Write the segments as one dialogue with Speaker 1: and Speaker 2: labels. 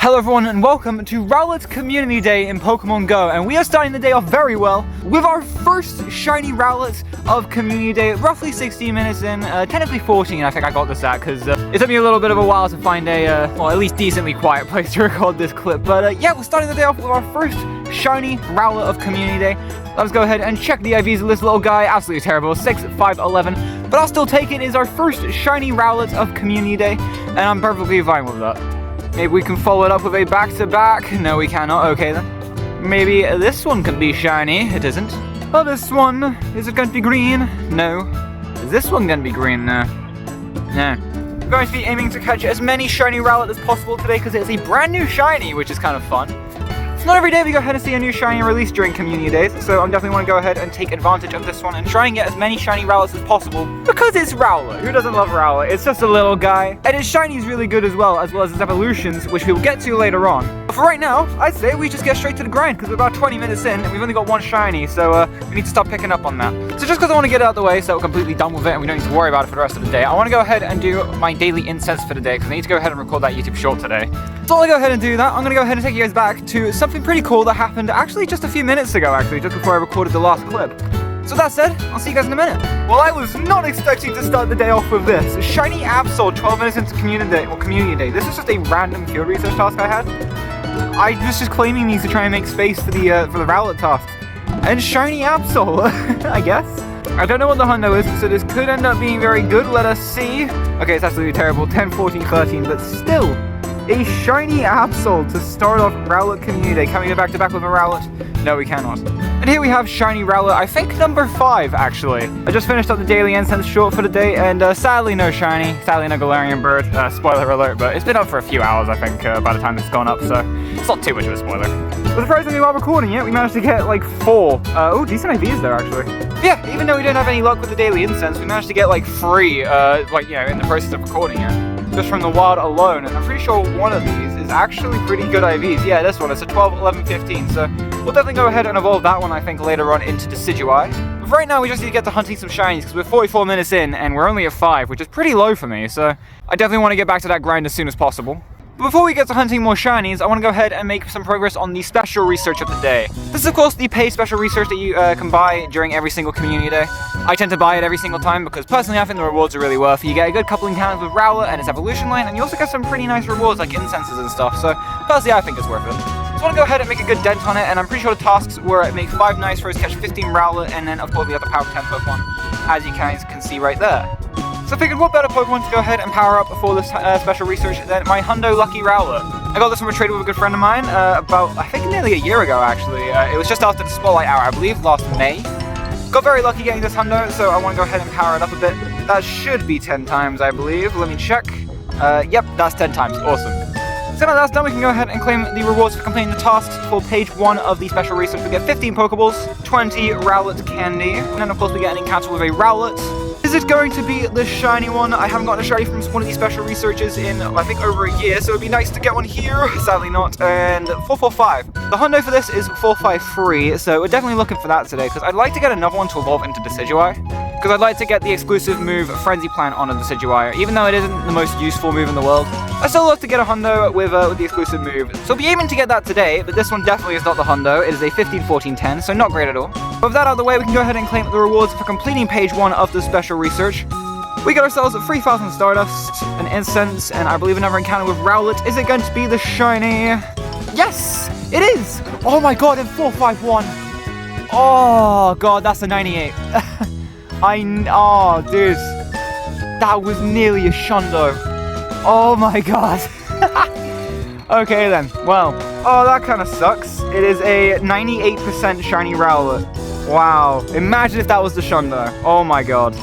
Speaker 1: Hello everyone and welcome to Rowlet Community Day in Pokemon Go, and we are starting the day off very well with our first Shiny Rowlet of Community Day, roughly 16 minutes in, technically 14 I think I got this at, because it took me a little bit of a while to find a, well, at least decently quiet place to record this clip, but yeah, we're starting the day off with our first Shiny Rowlet of Community Day. Let's go ahead and check the IVs of this little guy. Absolutely terrible, 6, 5, 11, but I'll still take it. Is our first Shiny Rowlet of Community Day, and I'm perfectly fine with that. Maybe we can follow it up with a back-to-back. No, we cannot. Okay, then. Maybe this one can be shiny. It isn't. Oh, this one. Is it going to be green? No. Is this one going to be green? No. No. I'm going to be aiming to catch as many Shiny Rowlet as possible today because it's a brand new shiny, which is kind of fun. It's not every day we go ahead and see a new shiny release during Community Days, so I'm definitely want to go ahead and take advantage of this one and try and get as many Shiny Rowlets as possible because it's Rowlet. Who doesn't love Rowlet? It's just a little guy, and his shiny is really good as well as its evolutions, which we'll get to later on. But for right now, I'd say we just get straight to the grind because we're about 20 minutes in and we've only got one shiny, so we need to start picking up on that. So just because I want to get it out of the way so we're completely done with it and we don't need to worry about it for the rest of the day, I want to go ahead and do my daily incense for the day because I need to go ahead and record that YouTube short today. So I'll go ahead and do that. I'm going to go ahead and take you guys back to something pretty cool that happened actually just a few minutes ago, just before I recorded the last clip. So that said, I'll see you guys in a minute. Well, I was not expecting to start the day off with this. Shiny Absol 12 minutes into Community Day. This is just a random field research task I had. I was just claiming these to try and make space for the Rowlet task. And Shiny Absol, I guess. I don't know what the hundo is, so this could end up being very good. Let us see. Okay, it's absolutely terrible. 10, 14, 13, but still. A Shiny Absol to start off Rowlet Community Day. Can we go back to back with a Rowlet? No, we cannot. And here we have Shiny Rowlet, I think number 5 actually. I just finished up the daily incense short for the day, and sadly no shiny, sadly no Galarian bird. Spoiler alert, but it's been up for a few hours I think by the time it's gone up, so it's not too much of a spoiler. But surprisingly while recording it, we managed to get like 4. Oh, decent IVs there actually. But yeah, even though we didn't have any luck with the daily incense, we managed to get like 3, like, you know, in the process of recording it. Just from the wild alone, and I'm pretty sure one of these is actually pretty good IVs. Yeah, this one, it's a 12, 11, 15, so we'll definitely go ahead and evolve that one, I think, later on into Decidueye. But for right now, we just need to get to hunting some shinies, because we're 44 minutes in, and we're only at 5, which is pretty low for me, so I definitely want to get back to that grind as soon as possible. But before we get to hunting more shinies, I want to go ahead and make some progress on the special research of the day. This is of course the paid special research that you can buy during every single Community Day. I tend to buy it every single time because personally I think the rewards are really worth it. You get a good couple encounters with Rowlet and its evolution line, and you also get some pretty nice rewards like incenses and stuff, so personally I think it's worth it. So I want to go ahead and make a good dent on it, and I'm pretty sure the tasks were make 5 nice throws, catch 15 Rowlet, and then of course we have the power 10 Pokemon, as you guys can see right there. So I figured what better Pokemon to go ahead and power up for this special research than my Hundo Lucky Rowlet. I got this from a trade with a good friend of mine about, I think nearly a year ago actually. It was just after the Spotlight Hour, I believe, last May. Got very lucky getting this Hundo, so I want to go ahead and power it up a bit. That should be 10 times, I believe. Let me check. Yep, that's 10 times. Awesome. So now that's done, we can go ahead and claim the rewards for completing the tasks for page 1 of the special research. We get 15 Pokeballs, 20 Rowlet candy, and then of course we get an encounter with a Rowlet. Is it going to be the shiny one? I haven't gotten a shiny from one of these special researches in, I think, over a year, so it'd be nice to get one here. Sadly not. And 445. The hundo for this is 453, so we're definitely looking for that today, because I'd like to get another one to evolve into Decidueye, because I'd like to get the exclusive move Frenzy Plant on a Decidueye. Even though it isn't the most useful move in the world, I still love to get a hundo with the exclusive move. So I'll be aiming to get that today, but this one definitely is not the hundo. It is a 15, 14, 10, so not great at all. But with that out of the way, we can go ahead and claim the rewards for completing page 1 of the special research. We got ourselves 3,000 Stardust, an Incense, and I believe another encounter with Rowlet. Is it going to be the shiny? Yes! It is! Oh my god, in 451! Oh god, that's a 98. Oh dude. That was nearly a shundo. Oh my god. Okay then, well. Oh, that kind of sucks. It is a 98% shiny Rowlet. Wow. Imagine if that was the shundo. Oh my god.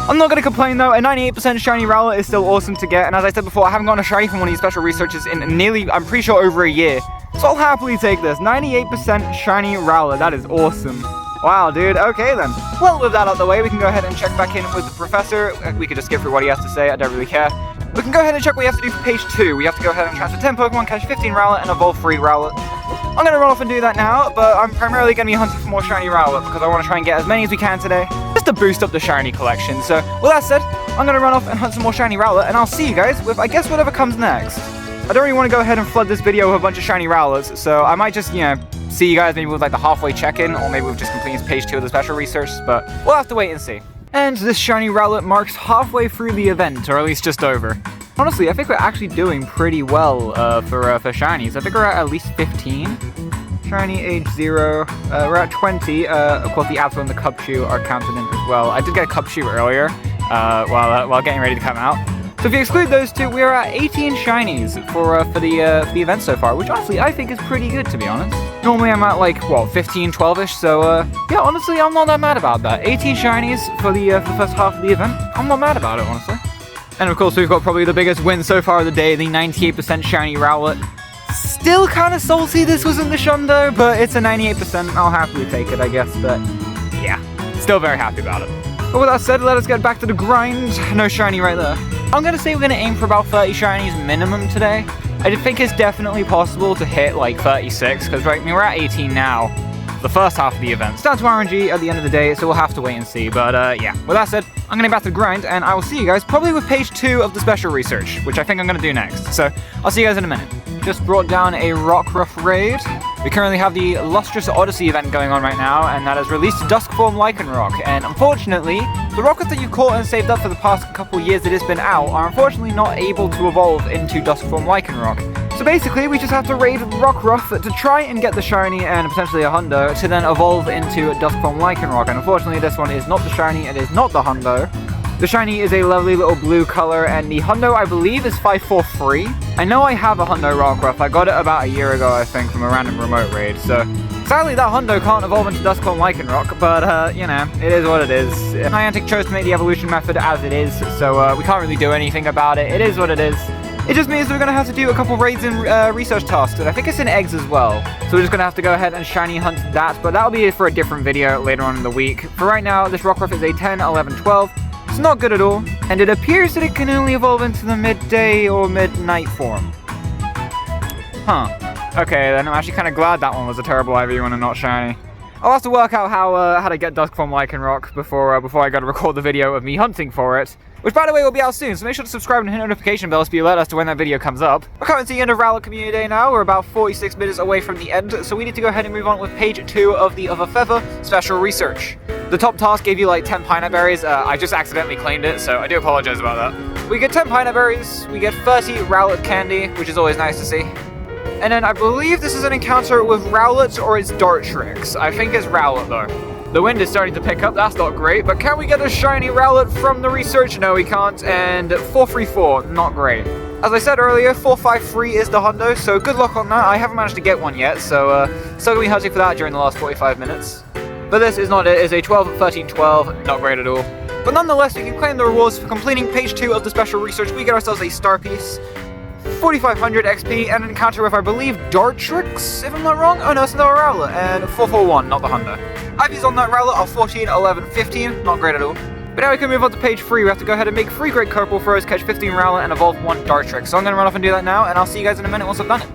Speaker 1: I'm not going to complain though, a 98% shiny Rowlet is still awesome to get, and as I said before, I haven't gotten a shiny from one of these special researches in nearly, I'm pretty sure, over a year. So I'll happily take this. 98% shiny Rowlet, that is awesome. Wow, dude, okay then. Well, with that out of the way, we can go ahead and check back in with the professor. We could just skip through what he has to say, I don't really care. We can go ahead and check what we have to do for page 2. We have to go ahead and transfer 10 Pokemon, catch 15 Rowlet, and evolve 3 Rowlet. I'm going to run off and do that now, but I'm primarily going to be hunting for more shiny Rowlet because I want to try and get as many as we can today, just to boost up the shiny collection. So, with that said, I'm going to run off and hunt some more shiny Rowlet, and I'll see you guys with, I guess, whatever comes next. I don't really want to go ahead and flood this video with a bunch of shiny Rowlets, so I might just, you know, see you guys maybe with like the halfway check-in, or maybe with just completing page 2 of the special research, but we'll have to wait and see. And this shiny Rowlet marks halfway through the event, or at least just over. Honestly, I think we're actually doing pretty well for shinies. I think we're at least 15. Shiny age 0, we're at 20. Of course, the Absol and the Cubchoo are counted in as well. I did get a Cubchoo earlier while getting ready to come out. So if you exclude those two, we're at 18 shinies for the event so far, which honestly I think is pretty good, to be honest. Normally I'm at like, what, 15, 12-ish, so yeah, honestly I'm not that mad about that. 18 shinies for the first half of the event. I'm not mad about it, honestly. And of course we've got probably the biggest win so far of the day, the 98% shiny Rowlet. Still kind of salty this wasn't the Shundo, but it's a 98%. I'll happily take it, I guess, but yeah, still very happy about it. But with that said, let us get back to the grind. No shiny right there. I'm gonna say we're gonna aim for about 30 shinies minimum today. I think it's definitely possible to hit like 36, because right, I mean, we're at 18 now, the first half of the event. It's down to RNG at the end of the day, so we'll have to wait and see. But yeah, with that said, I'm gonna get back to the grind, and I will see you guys probably with page 2 of the special research, which I think I'm gonna do next. So I'll see you guys in a minute. Just brought down a Rockruff raid. We currently have the Lustrous Odyssey event going on right now, and that has released Duskform Lycanroc. And unfortunately, the Rockruff that you caught and saved up for the past couple years that it's been out are unfortunately not able to evolve into Duskform Lycanroc. So basically, we just have to raid Rockruff to try and get the shiny and potentially a Hundo to then evolve into Duskform Lycanroc. And unfortunately, this one is not the shiny, it is not the Hundo. The shiny is a lovely little blue color, and the Hundo, I believe, is 543. I know I have a Hundo Rockruff. I got it about a year ago, I think, from a random remote raid. So sadly, that Hundo can't evolve into Duskform Lycanroc, but you know, it is what it is. Niantic chose to make the evolution method as it is, so we can't really do anything about it. It is what it is. It just means we're going to have to do a couple raids and research tasks, and I think it's in eggs as well. So we're just going to have to go ahead and shiny hunt that, but that'll be for a different video later on in the week. For right now, this Rockruff is a 10, 11, 12. It's not good at all, and it appears that it can only evolve into the midday or midnight form. Huh. Okay, then I'm actually kind of glad that one was a terrible IV one and not shiny. I'll have to work out how to get Duskform Lycanroc before I go to record the video of me hunting for it. Which, by the way, will be out soon, so make sure to subscribe and hit notification bells to be alerted as to when that video comes up. We're coming to the end of Rowlet Community Day now. We're about 46 minutes away from the end, so we need to go ahead and move on with page 2 of the Other Feather Special Research. The top task gave you like 10 pineapple berries. I just accidentally claimed it, so I do apologize about that. We get 10 pineapple berries, we get 30 Rowlet candy, which is always nice to see. And then I believe this is an encounter with Rowlet or it's Dartrix. I think it's Rowlet though. The wind is starting to pick up, that's not great, but can we get a shiny Rowlet from the research? No, we can't, and 434, not great. As I said earlier, 453 is the Hundo, so good luck on that. I haven't managed to get one yet, so still gonna be hunting for that during the last 45 minutes. But this is not it, it's a 12, 13, 12, not great at all. But nonetheless, we can claim the rewards for completing page 2 of the special research. We get ourselves a star piece, 4,500 XP, and an encounter with, I believe, Dartrix, if I'm not wrong? Oh no, it's another Rowlet, and 441, not the Hundo. IVs on that Rowlet are 14, 11, 15, not great at all. But now we can move on to page 3, we have to go ahead and make 3 Great Purple Throws, catch 15 Rowlet, and evolve 1 Dartrix. So I'm going to run off and do that now, and I'll see you guys in a minute once I've done it.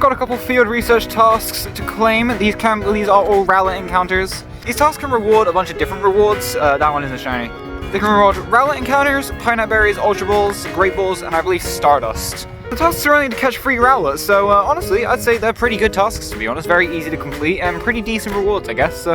Speaker 1: Got a couple field research tasks to claim. These are all Rowlet encounters. These tasks can reward a bunch of different rewards. That one isn't shiny. They can reward Rowlet encounters, pineapple berries, Ultra Balls, Great Balls, and I believe Stardust. The tasks are only to catch 3 Rowlets, so honestly, I'd say they're pretty good tasks, to be honest. Very easy to complete, and pretty decent rewards, I guess. So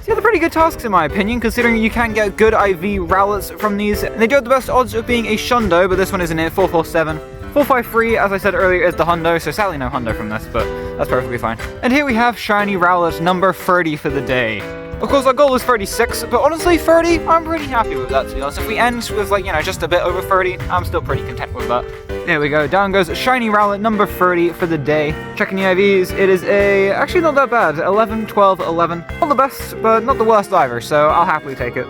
Speaker 1: yeah, they're pretty good tasks in my opinion, considering you can get good IV Rowlets from these. And they do have the best odds of being a Shundo, but this one isn't it, 447. 453, as I said earlier, is the Hundo, so sadly no Hundo from this, but that's perfectly fine. And here we have Shiny Rowlet number 30 for the day. Of course, our goal is 36, but honestly, 30, I'm pretty happy with that, to be honest. If we end with, like, you know, just a bit over 30, I'm still pretty content with that. There we go, down goes Shiny Rowlet number 30 for the day. Checking the IVs, it is actually not that bad, 11, 12, 11. Not the best, but not the worst either, so I'll happily take it.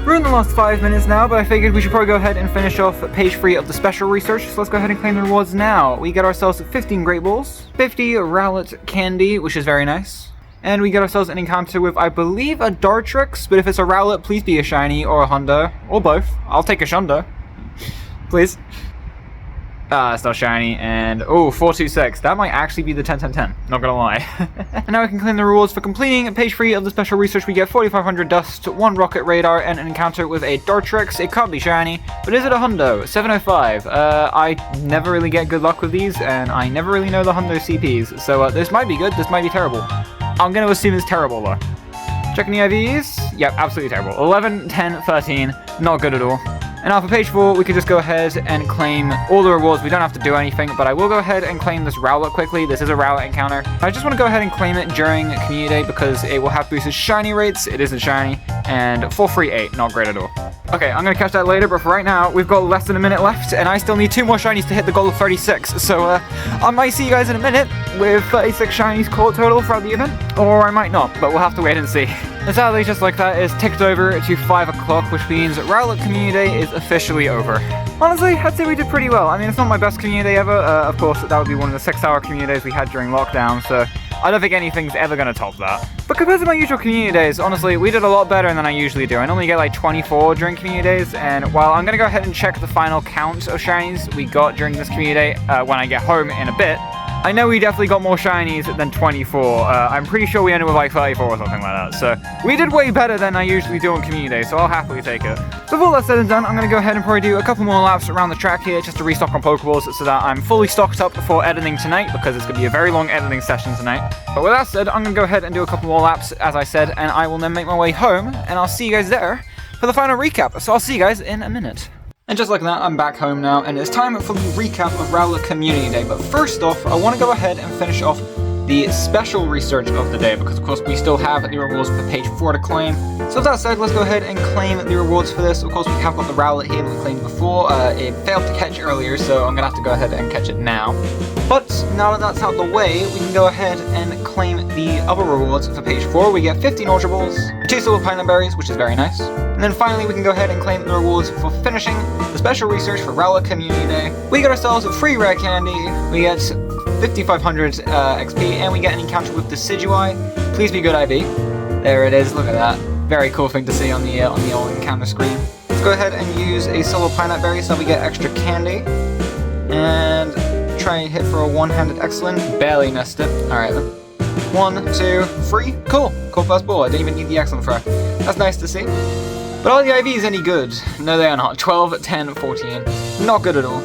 Speaker 1: We're in the last 5 minutes now, but I figured we should probably go ahead and finish off page 3 of the special research, so let's go ahead and claim the rewards now. We get ourselves 15 Great Balls, 50 Rowlet candy, which is very nice. And we get ourselves an encounter with, I believe, a Dartrix, but if it's a Rowlet, please be a shiny or a Hundo, or both. I'll take a Shundo. Please. Still shiny, and oh, 426. That might actually be the 10-10-10, not gonna lie. And now we can claim the rewards for completing page 3 of the special research. We get 4,500 dust, 1 rocket radar, and an encounter with a Dartrix. It can't be shiny, but is it a hundo? 705. I never really get good luck with these, and I never really know the hundo CPs, so this might be good, this might be terrible. I'm gonna assume it's terrible though. Checking the IVs. Yep, absolutely terrible. 11, 10, 13, not good at all. And now for page 4, we can just go ahead and claim all the rewards. We don't have to do anything, but I will go ahead and claim this Rowlet quickly. This is a Rowlet encounter. I just want to go ahead and claim it during Community Day because it will have boosted shiny rates. It isn't shiny. And 438, not great at all. Okay, I'm going to catch that later, but for right now, we've got less than a minute left, and I still need 2 more shinies to hit the goal of 36. So I might see you guys in a minute with 36 shinies caught total throughout the event, or I might not, but we'll have to wait and see. And sadly, just like that, is ticked over to 5 o'clock, which means Rowlet Community Day is officially over. Honestly, I'd say we did pretty well. I mean, it's not my best Community Day ever. Of course, that would be one of the 6-hour Community Days we had during lockdown, so I don't think anything's ever going to top that. But compared to my usual Community Days, honestly, we did a lot better than I usually do. I normally get like 24 during Community Days, and while I'm going to go ahead and check the final count of shinies we got during this Community Day when I get home in a bit, I know we definitely got more shinies than 24. I'm pretty sure we ended with like 34 or something like that. So we did way better than I usually do on Community Day, so I'll happily take it. So with all that said and done, I'm going to go ahead and probably do a couple more laps around the track here just to restock on Pokeballs so that I'm fully stocked up for editing tonight, because it's going to be a very long editing session tonight. But with that said, I'm going to go ahead and do a couple more laps, as I said, and I will then make my way home, and I'll see you guys there for the final recap. So I'll see you guys in a minute. And just like that, I'm back home now, and it's time for the recap of Rowlet Community Day. But first off, I want to go ahead and finish off the special research of the day, because of course we still have the rewards for page 4 to claim. So with that said, let's go ahead and claim the rewards for this. Of course, we have got the Rowlet here that we claimed before. It failed to catch earlier, so I'm going to have to go ahead and catch it now. But now that that's out of the way, we can go ahead and claim the other rewards for page 4. We get 15 Ultra Balls, 2 Silver Pineapple Berries, which is very nice. And then finally, we can go ahead and claim the rewards for finishing the special research for Rowlet Community Day. We get ourselves a free rare candy, we get 5,500 XP, and we get an encounter with Decidueye. Please be good, IV. There it is, look at that. Very cool thing to see on the old encounter screen. Let's go ahead and use a Silver Pineapple Berry so we get extra candy. And try and hit for a one-handed excellent. Barely missed it. Alright then. 1, 2, 3. Cool. Cool first ball. I didn't even need the excellent throw. That's nice to see. But are the IVs any good? No, they are not. 12, 10, 14. Not good at all.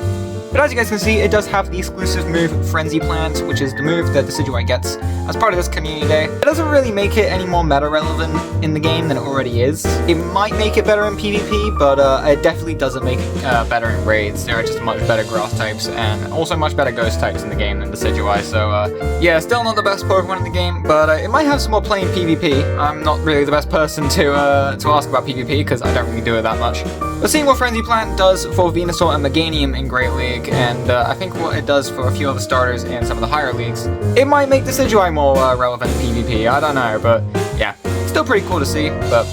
Speaker 1: But as you guys can see, it does have the exclusive move Frenzy Plant, which is the move that the Decidueye gets as part of this Community Day. It doesn't really make it any more meta-relevant in the game than it already is. It might make it better in PvP, but it definitely doesn't make it better in raids. There are just much better grass types and also much better ghost types in the game than the Decidueye, so yeah, still not the best Pokemon in the game, but it might have some more play in PvP. I'm not really the best person to ask about PvP, because I don't really do it that much. But seeing what Frenzy Plant does for Venusaur and Meganium in Great League, and I think what it does for a few other starters in some of the higher leagues, it might make the Decidueye more relevant in PvP, I don't know, but yeah, still pretty cool to see, but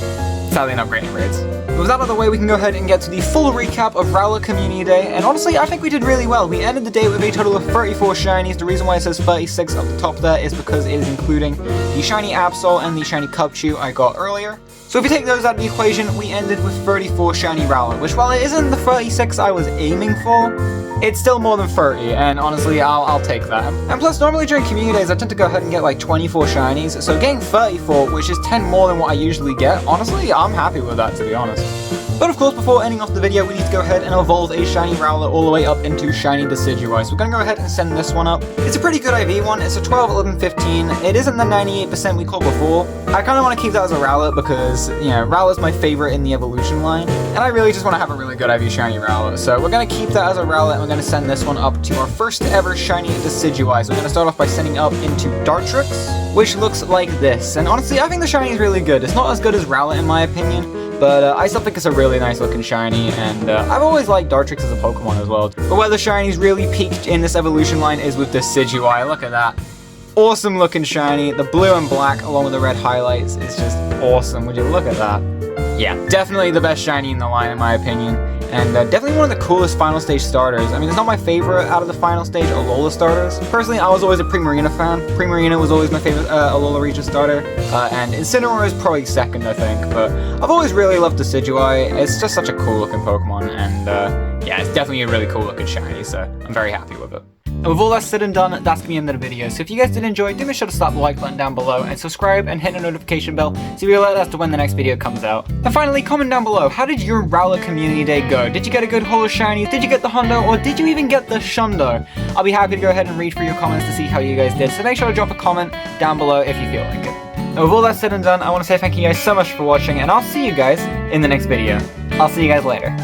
Speaker 1: sadly not great in raids. With that out of the way, we can go ahead and get to the full recap of Rowlet Community Day, and honestly, I think we did really well. We ended the day with a total of 34 shinies. The reason why it says 36 up the top there is because it is including the shiny Absol and the shiny Cubchoo I got earlier. So if you take those out of the equation, we ended with 34 shiny Rowlet, which while it isn't the 36 I was aiming for, it's still more than 30, and honestly, I'll take that. And plus, normally during Community Days, I tend to go ahead and get like 24 shinies, so getting 34, which is 10 more than what I usually get, honestly, I'm happy with that, to be honest. But of course, before ending off the video, we need to go ahead and evolve a shiny Rowlet all the way up into shiny Decidueye. So we're going to go ahead and send this one up. It's a pretty good IV one. It's a 12, 11, 15. It isn't the 98% we caught before. I kind of want to keep that as a Rowlet because, you know, Rowlet's my favorite in the evolution line. And I really just want to have a really good IV shiny Rowlet. So we're going to keep that as a Rowlet, and we're going to send this one up to our first ever shiny Decidueye. So we're going to start off by sending up into Dartrix, which looks like this. And honestly, I think the shiny is really good. It's not as good as Rowlet in my opinion, but I still think it's a really nice looking shiny, and I've always liked Dartrix as a Pokemon as well. But where the shinies really peaked in this evolution line is with Decidueye. Look at that. Awesome looking shiny. The blue and black along with the red highlights is just awesome. Would you look at that? Yeah, definitely the best shiny in the line in my opinion. And definitely one of the coolest final stage starters. I mean, it's not my favorite out of the final stage Alola starters. Personally, I was always a Primarina fan. Primarina was always my favorite Alola region starter. And Incineroar is probably second, I think. But I've always really loved Decidueye. It's just such a cool looking Pokemon. And yeah, it's definitely a really cool looking shiny, so I'm very happy with it. And with all that said and done, that's gonna be the end of the video. So if you guys did enjoy, do make sure to slap the like button down below and subscribe and hit the notification bell so you'll be alerted as to when the next video comes out. And finally, comment down below, how did your Rowlet Community Day go? Did you get a good haul of shinies? Did you get the Hundo? Or did you even get the Shundo? I'll be happy to go ahead and read through your comments to see how you guys did, so make sure to drop a comment down below if you feel like it. And with all that said and done, I want to say thank you guys so much for watching, and I'll see you guys in the next video. I'll see you guys later.